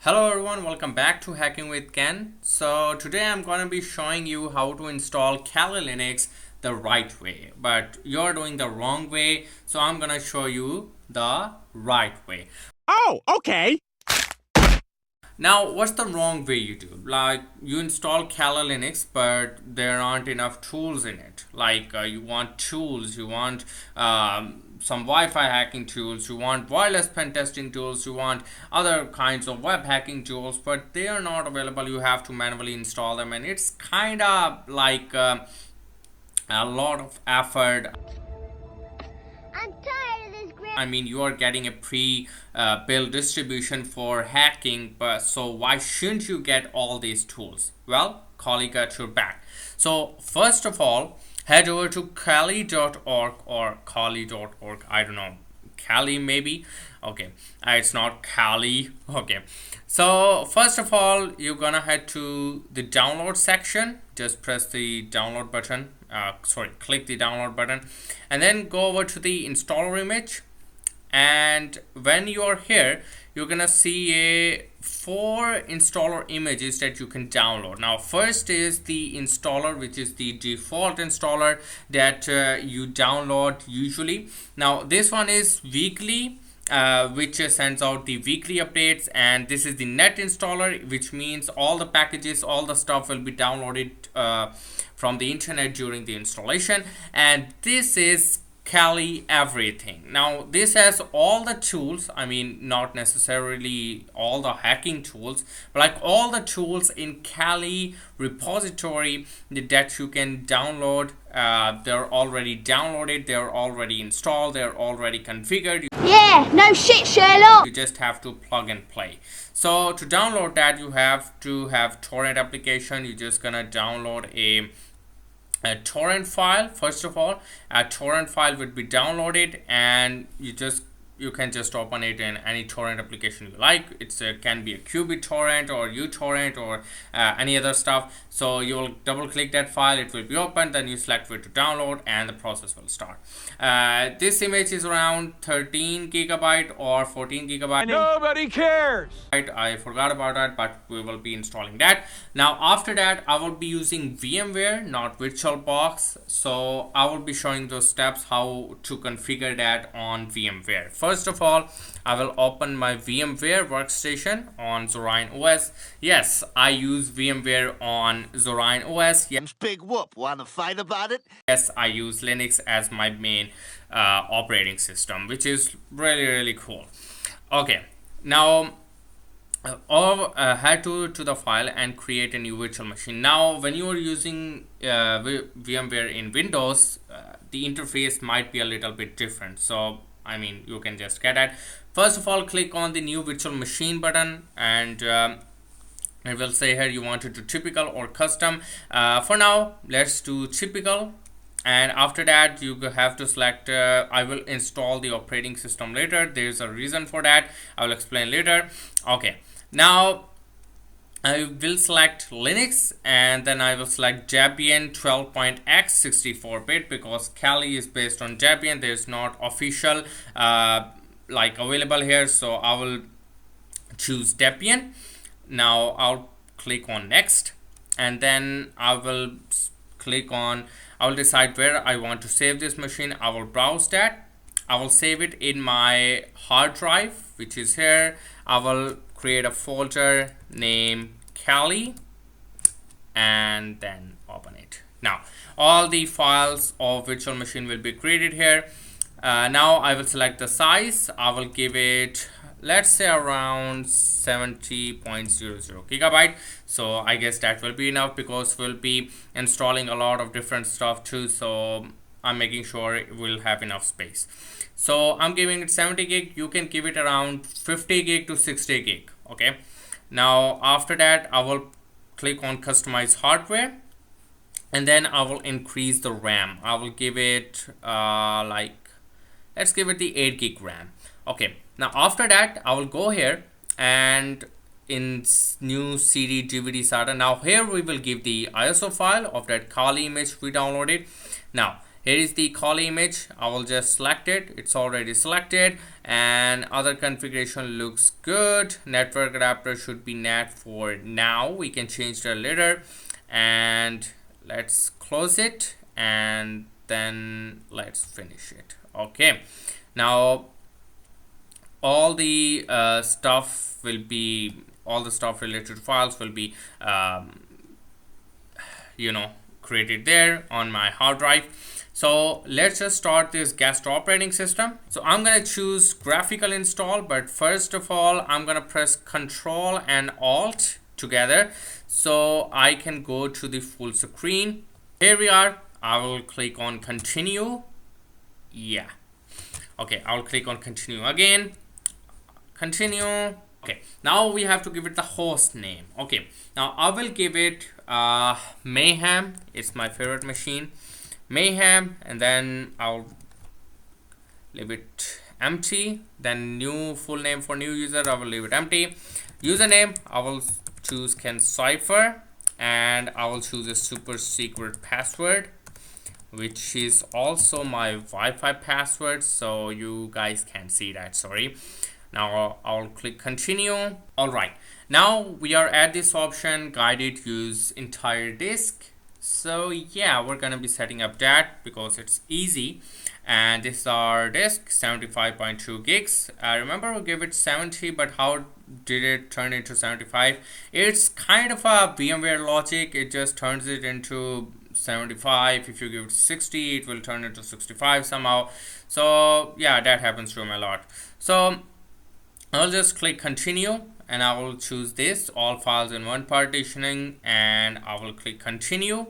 Hello everyone, welcome back to Hacking with Ken. So today I'm going to be showing you how to install Kali Linux the right way, but you're doing the wrong way, so I'm going to show you the right way. Oh, okay. Now, what's the wrong way you do? Like, you install Kali Linux, but there aren't enough tools in it. Like, you want tools, you want some Wi-Fi hacking tools, you want wireless pen testing tools, you want other kinds of web hacking tools, but they are not available. You have to manually install them, and it's kind of like a lot of effort. I mean, you are getting a pre-built distribution for hacking, but so why shouldn't you get all these tools? Well, Kali got your back. So first of all, head over to kali.org or kali.org. I don't know, Kali maybe. Okay, it's not Kali. Okay, so first of all, you're gonna head to the download section. Just press the download button. Click the download button, and then go over to the installer image. And when you are here, you're gonna see four installer images that you can download. Now first is the installer, which is the default installer that you download usually. Now this one is weekly, which sends out the weekly updates, and this is the net installer, which means all the packages, all the stuff will be downloaded from the internet during the installation. And this is Kali everything. Now this has all the tools, I mean not necessarily all the hacking tools, but like all the tools in Kali repository that you can download. They're already downloaded, they're already installed, they're already configured. Yeah, no shit, Sherlock. You just have to plug and play. So to download that, you have to have torrent application. You're just gonna download a torrent file. First of all, a torrent file would be downloaded, and you can just open it in any torrent application you like. It can be a Qubit torrent or uTorrent or any other stuff. So you will double click that file, it will be open, then you select where to download, and the process will start. This image is around 13 gigabyte or 14 gigabyte. Nobody cares. I forgot about that, but we will be installing that. Now after that, I will be using VMware, not VirtualBox. So I will be showing those steps how to configure that on VMware. First of all, I will open my VMware workstation on Zorin OS. Yes, I use VMware on Zorin OS. Yes, Big whoop. Want to fight about it? yes, I use Linux as my main operating system, which is really cool. Okay, now head to the file and create a new virtual machine. Now when you are using VMware in Windows, the interface might be a little bit different. So I mean, you can just get it. First of all, click on the new virtual machine button, and it will say here you want it to typical or custom. For now, let's do typical. And after that, you have to select I will install the operating system later. There's a reason for that, I will explain later. Okay, now I will select Linux, and then I will select Debian 12.x 64-bit because Kali is based on Debian. There's not official like available here, so I will choose Debian. Now I'll click on next, and then I will decide where I want to save this machine. I will browse that. I will save it in my hard drive, which is here. I will create a folder named Kali and then open it. Now all the files of virtual machine will be created here. Now I will select the size. I will give it, let's say, around 70.00 gigabyte. So I guess that will be enough because we'll be installing a lot of different stuff too, so I'm making sure it will have enough space. So I'm giving it 70 gig. You can give it around 50 gig to 60 gig. Okay, now after that, I will click on customize hardware, and then I will increase the RAM. I will give it let's give it the 8 gig RAM. Okay, now after that, I will go here and in new CD DVD SATA. Now here we will give the ISO file of that Kali image we downloaded. Now here is the Kali image. I will just select it. It's already selected, and other configuration looks good. Network adapter should be NAT for now. We can change that later, and let's close it, and then let's finish it. Okay, now all the stuff will be, all the stuff related files will be created there on my hard drive. So let's just start this guest operating system. So I'm going to choose graphical install, but first of all I'm going to press Control and Alt together so I can go to the full screen. Here we are. I will click on continue. Yeah, okay, I'll click on continue again. Continue. Okay, now we have to give it the host name. Okay, now I will give it Mayhem. It's my favorite machine, Mayhem, and then I'll leave it empty. Then new full name for new user, I will leave it empty. Username, I will choose Kencypher, and I will choose a super secret password, which is also my Wi-Fi password, so you guys can see that, sorry. Now I'll click continue. All right, now we are at this option, guided use entire disk. So yeah, we're gonna be setting up that because it's easy. And this is our disk, 75.2 gigs. I remember we gave it 70, but how did it turn into 75? It's kind of a VMware logic. It just turns it into 75. If you give it 60, it will turn into 65 somehow. So yeah, that happens to me a lot. So I'll just click continue, and I will choose this, all files in one partitioning, and I will click continue,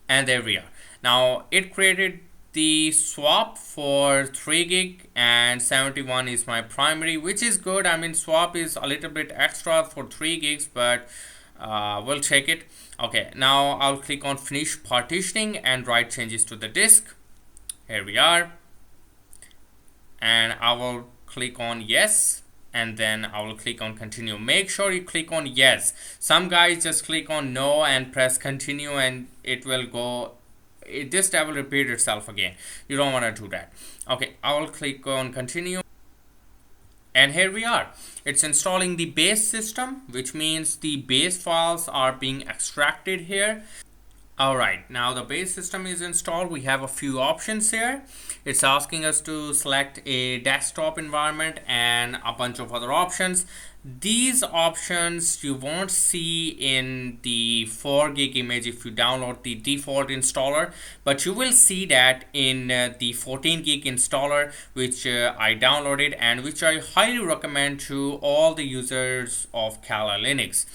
and there we are. Now it created the swap for 3 gig and 71 is my primary, which is good. I mean, swap is a little bit extra for 3 gigs, but we'll take it. Okay, now I'll click on finish partitioning and write changes to the disk. Here we are, and I will click on yes, and then I will click on continue. Make sure you click on yes. Some guys just click on no and press continue, and it will go, this tab will repeat itself again. You don't want to do that. Okay, I will click on continue, and here we are. It's installing the base system, which means the base files are being extracted here. Alright, now the base system is installed. We have a few options here. It's asking us to select a desktop environment and a bunch of other options. These options you won't see in the 4 gig image if you download the default installer, but you will see that in the 14 gig installer, which I downloaded and which I highly recommend to all the users of Kali Linux.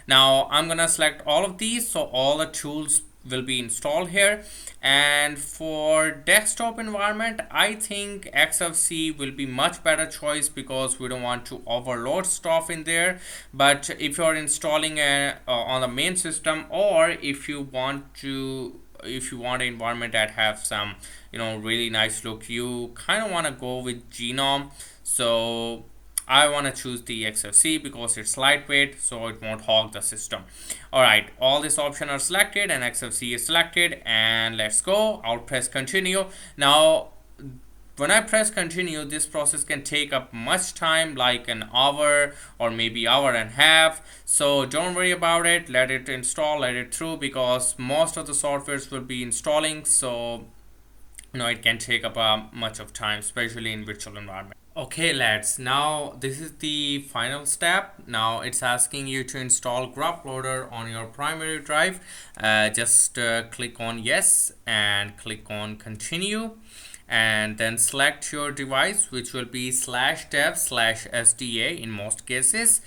Now I'm gonna select all of these, so all the tools will be installed here. And for desktop environment, I think XFC will be much better choice because we don't want to overload stuff in there. But if you're installing on the main system, or if you want an environment that have some really nice look, you kind of want to go with Genome. So I want to choose the XFC because it's lightweight, so it won't hog the system. Alright, all these options are selected and XFC is selected, and let's go. I'll press continue. Now when I press continue, this process can take up much time, like an hour or maybe hour and a half. So don't worry about it. Let it install, let it through, because most of the softwares will be installing, so it can take up much of time, especially in virtual environment. Okay lads, now this is the final step. Now it's asking you to install grub loader on your primary drive. Just click on yes and click on continue, and then select your device, which will be /dev/SDA in most cases.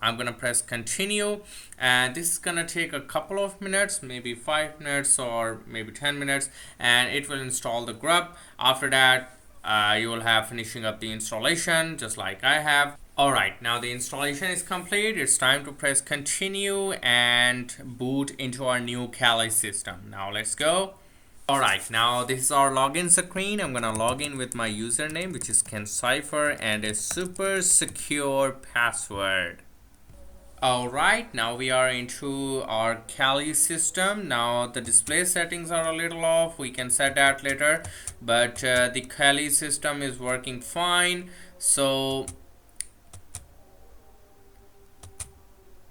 I'm gonna press continue, and this is gonna take a couple of minutes, maybe 5 minutes or maybe 10 minutes, and it will install the grub. After that you will have finishing up the installation just like I have. Alright, now the installation is complete. It's time to press continue and boot into our new Kali system. Now let's go. Alright, now this is our login screen. I'm gonna log in with my username, which is Kencypher, and a super secure password. Alright, now we are into our Kali system. Now the display settings are a little off, we can set that later, but the Kali system is working fine. So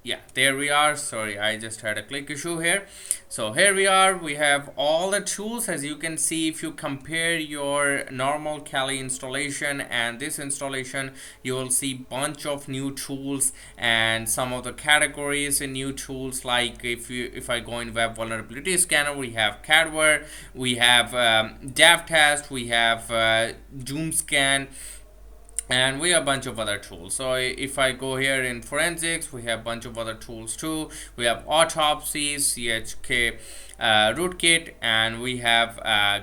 yeah, there we are. Sorry, I just had a click issue here. So here we are, we have all the tools. As you can see, if you compare your normal Kali installation and this installation, you will see bunch of new tools and some of the categories in new tools. Like if I go in web vulnerability scanner, we have cadware, we have dev test, we have doom scan, and we have a bunch of other tools. So if I go here in forensics, we have a bunch of other tools too. We have autopsies, chk rootkit, and we have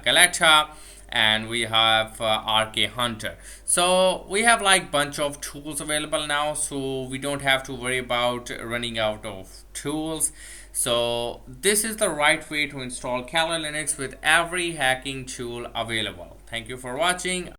galata, and we have rk hunter. So we have like bunch of tools available now, so we don't have to worry about running out of tools. So this is the right way to install Kali Linux with every hacking tool available. Thank you for watching.